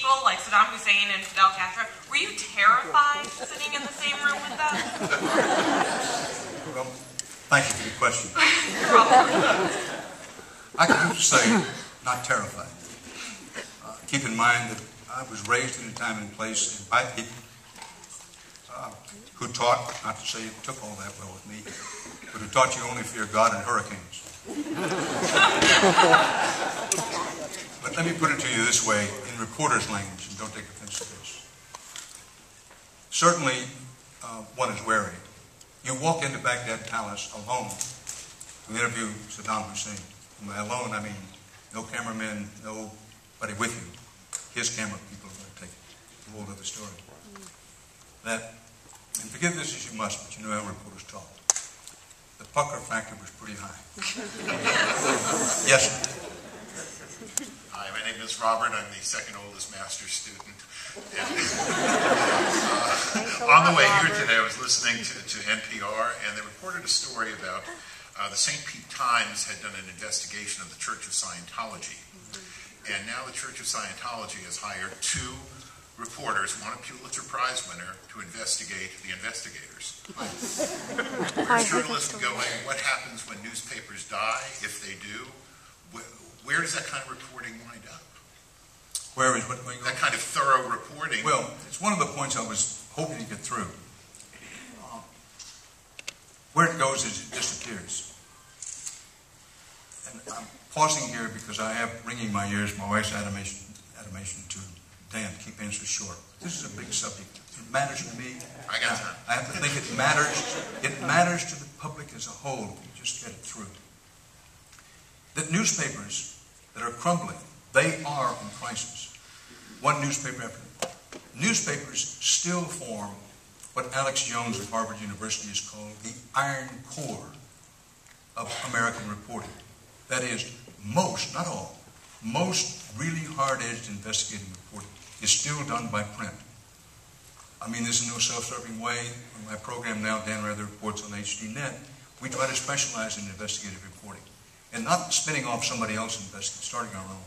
people like Saddam Hussein and Fidel Castro, were you terrified sitting in the same room with them? Well, thank you for the question. You're welcome. I can say not terrified. Keep in mind that I was raised in a time and place by people who taught, not to say it took all that well with me, but who taught you only fear God and hurricanes. But let me put it to you this way, in reporter's language, and don't take offense to this. Certainly, one is wary. You walk into Baghdad Palace alone to interview Saddam Hussein. And by alone, I mean no cameramen, nobody with you. His camera people are going to take it. It's a whole other story. And forgive this as you must, but you know how reporters talk. The pucker factor was pretty high. Yes, sir. Hi, my name is Robert. I'm the second oldest master's student. And, on the way here today, I was listening to NPR, and they reported a story about the St. Pete Times had done an investigation of the Church of Scientology. And now the Church of Scientology has hired 2 reporters, one a Pulitzer Prize winner, to investigate the investigators. We're journalists going, what happens when newspapers die, if they do? Where does that kind of reporting wind up? Where is what going on? That kind of thorough reporting. Well, it's one of the points I was hoping to get through. Where it goes is it disappears. And I'm pausing here because I have ringing my ears my wife's animation to Dan, keep answers short. This is a big subject. It matters to me. I got time. I have to think it matters. It matters to the public as a whole. You just get it through. That newspapers that are crumbling, they are in crisis. One newspaper after another. Newspapers still form what Alex Jones of Harvard University has called the iron core of American reporting. That is, most, not all, most really hard-edged investigative reporting is still done by print. I mean this in no self-serving way. On my program now, Dan Rather reports on HDNet, we try to specialize in investigative reporting. And not spinning off somebody else starting our own.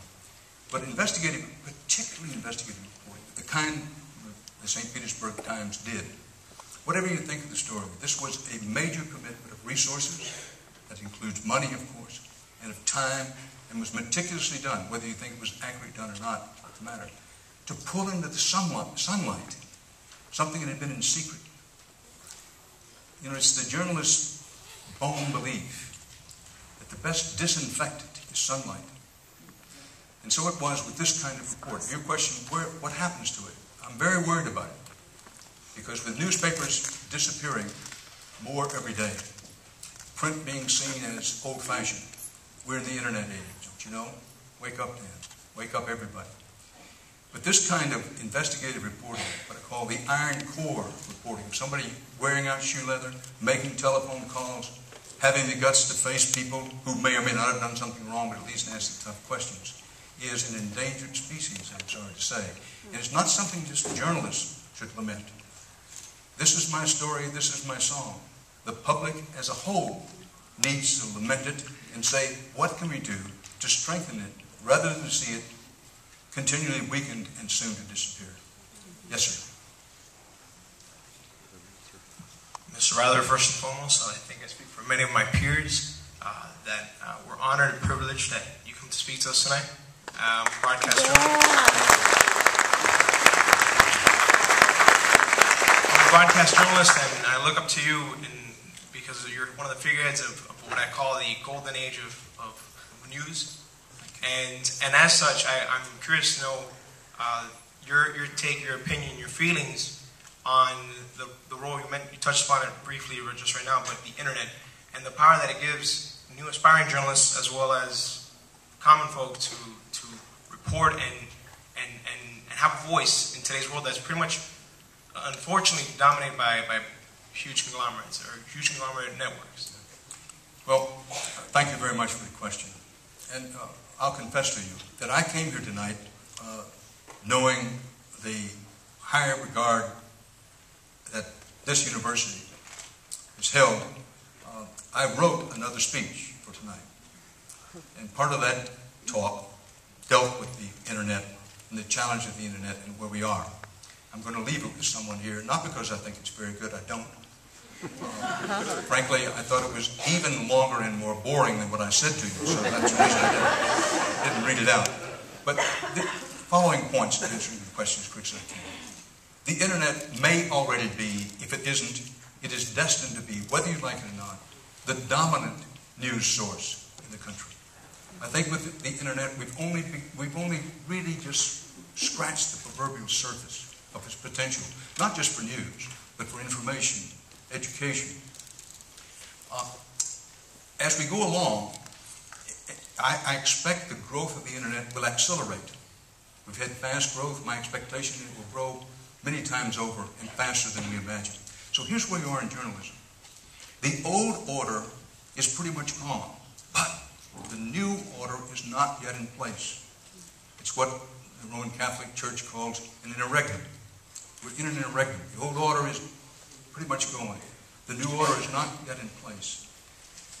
But investigative, particularly investigative reporting, the kind the St. Petersburg Times did. Whatever you think of the story, this was a major commitment of resources, that includes money, of course, and of time, and was meticulously done, whether you think it was accurately done or not, doesn't matter, to pull into the sunlight something that had been in secret. You know, it's the journalist's bone belief that the best disinfectant is sunlight. And so it was with this kind of report. Your question, what happens to it? I'm very worried about it. Because with newspapers disappearing more every day, print being seen as old-fashioned, we're in the internet age, don't you know? Wake up, Dan. Wake up, everybody. But this kind of investigative reporting, what I call the iron core reporting, somebody wearing out shoe leather, making telephone calls, having the guts to face people who may or may not have done something wrong, but at least ask the tough questions, is an endangered species, I'm sorry to say. And it's not something just journalists should lament. This is my story, this is my song. The public as a whole needs to lament it and say, what can we do to strengthen it, rather than to see it continually weakened and soon to disappear. Yes, sir. Mr. Rather, first and foremost, I think I speak for many of my peers that we're honored and privileged that you come to speak to us tonight. Broadcast journalist. I'm a broadcast journalist, and I look up to you because you're one of the figureheads of what I call the golden age of news. And as such, I'm curious to know your take, your opinion, your feelings on the role you touched upon it briefly just right now, but the internet and the power that it gives new aspiring journalists as well as common folk to report and have a voice in today's world that's pretty much, unfortunately, dominated by huge conglomerates or huge conglomerate networks. Well, thank you very much for the question. And I'll confess to you that I came here tonight knowing the higher regard that this university has held. I wrote another speech for tonight. And part of that talk dealt with the internet and the challenge of the internet and where we are. I'm going to leave it with someone here, not because I think it's very good, I don't. Frankly, I thought it was even longer and more boring than what I said to you, so that's the reason I didn't read it out. But the following points to answer your question as quick as I can. The internet may already be, if it isn't, it is destined to be, whether you like it or not, the dominant news source in the country. I think with the internet, we've only really just scratched the proverbial surface of its potential, not just for news, but for information, education. As we go along, I expect the growth of the internet will accelerate. We've had fast growth. My expectation is it will grow many times over and faster than we imagine. So here's where you are in journalism. The old order is pretty much gone, but the new order is not yet in place. It's what the Roman Catholic Church calls an interregnum. We're in an interregnum. The old order is pretty much going. The new order is not yet in place.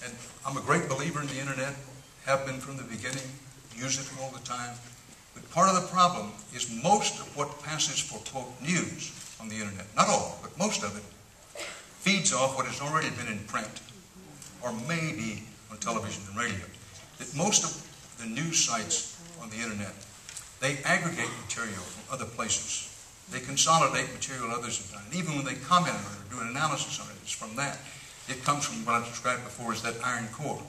And I'm a great believer in the internet, have been from the beginning, use it all the time. But part of the problem is most of what passes for, quote, news on the internet, not all, but most of it, feeds off what has already been in print, or maybe on television and radio. That most of the news sites on the internet, they aggregate material from other places. They consolidate material others have done. And even when they comment on it or do an analysis on it, it's from that. It comes from what I've described before as that iron core.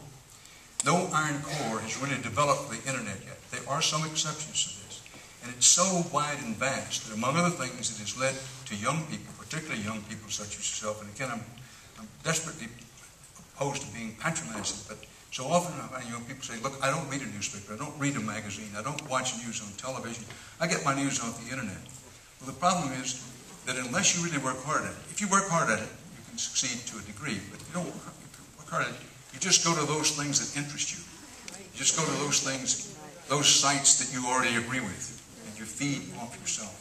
No iron core has really developed the internet yet. There are some exceptions to this. And it's so wide and vast that, among other things, it has led to young people, particularly young people such as yourself. And again, I'm desperately opposed to being patronizing, but so often I find young people say, look, I don't read a newspaper, I don't read a magazine, I don't watch news on television, I get my news off the internet. Well, the problem is that unless you really work hard at it, if you work hard at it, you can succeed to a degree, but if you don't work hard at it, you just go to those things that interest you. You just go to those things, those sites that you already agree with, and you feed off yourself.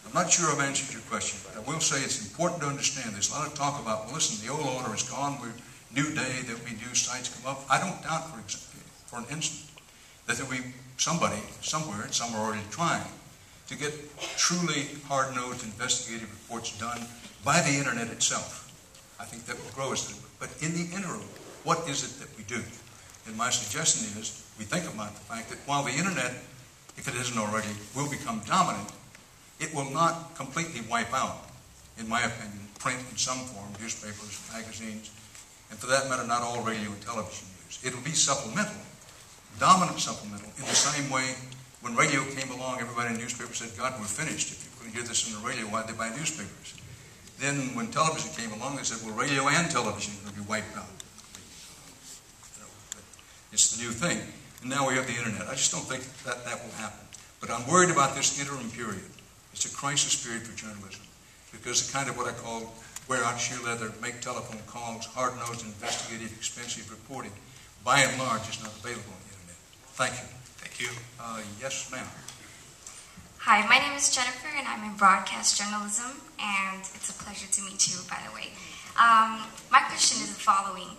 I'm not sure I've answered your question, but I will say it's important to understand there's a lot of talk about, well, listen, the old order is gone, we're new day, there'll be new sites come up. I don't doubt for an instant that there'll be somebody, somewhere, and some are already trying, to get truly hard-nosed investigative reports done by the internet itself. I think that will grow as it. But in the interim, what is it that we do? And my suggestion is we think about the fact that while the internet, if it isn't already, will become dominant, it will not completely wipe out, in my opinion, print in some form, newspapers, magazines, and for that matter, not all radio and television news. It'll be supplemental, dominant supplemental, in the same way when radio came along, everybody in newspapers said, God, we're finished. If you couldn't hear this on the radio, why'd they buy newspapers? Then when television came along, they said, well, radio and television are going to be wiped out. It's the new thing. And now we have the internet. I just don't think that will happen. But I'm worried about this interim period. It's a crisis period for journalism. Because the kind of what I call wear out shoe leather, make telephone calls, hard-nosed, investigative, expensive reporting, by and large, is not available on the internet. Thank you. Thank you. Yes, ma'am. Hi, my name is Jennifer, and I'm in broadcast journalism, and it's a pleasure to meet you, by the way. My question is the following.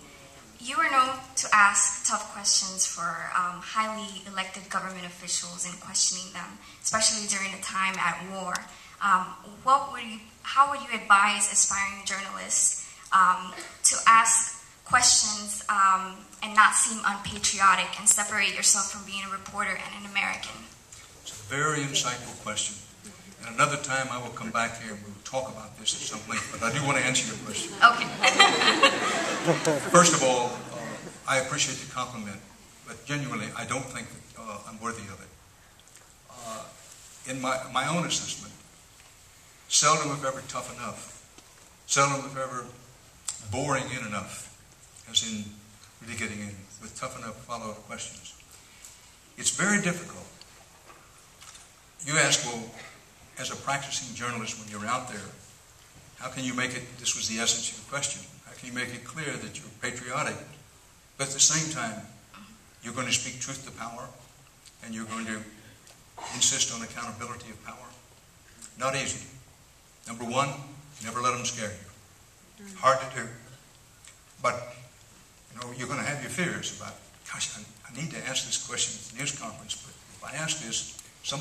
You are known to ask tough questions for highly elected government officials and questioning them, especially during a time at war. How would you advise aspiring journalists to ask questions and not seem unpatriotic and separate yourself from being a reporter and an American? It's a very insightful question. And another time I will come back here and we'll talk about this at some length, but I do want to answer your question. Okay. First of all, I appreciate the compliment, but genuinely, I don't think that I'm worthy of it. In my own assessment, seldom if ever tough enough, seldom if ever boring in enough, as in really getting in with tough enough follow-up questions. It's very difficult. You ask, well, as a practicing journalist, when you're out there, how can you make it, this was the essence of your question, how can you make it clear that you're patriotic, but at the same time, you're going to speak truth to power, and you're going to insist on accountability of power? Not easy. Number one, never let them scare you. Hard to do. But, you're going to have your fears about, gosh, I need to ask this question at the news conference, but if I ask this,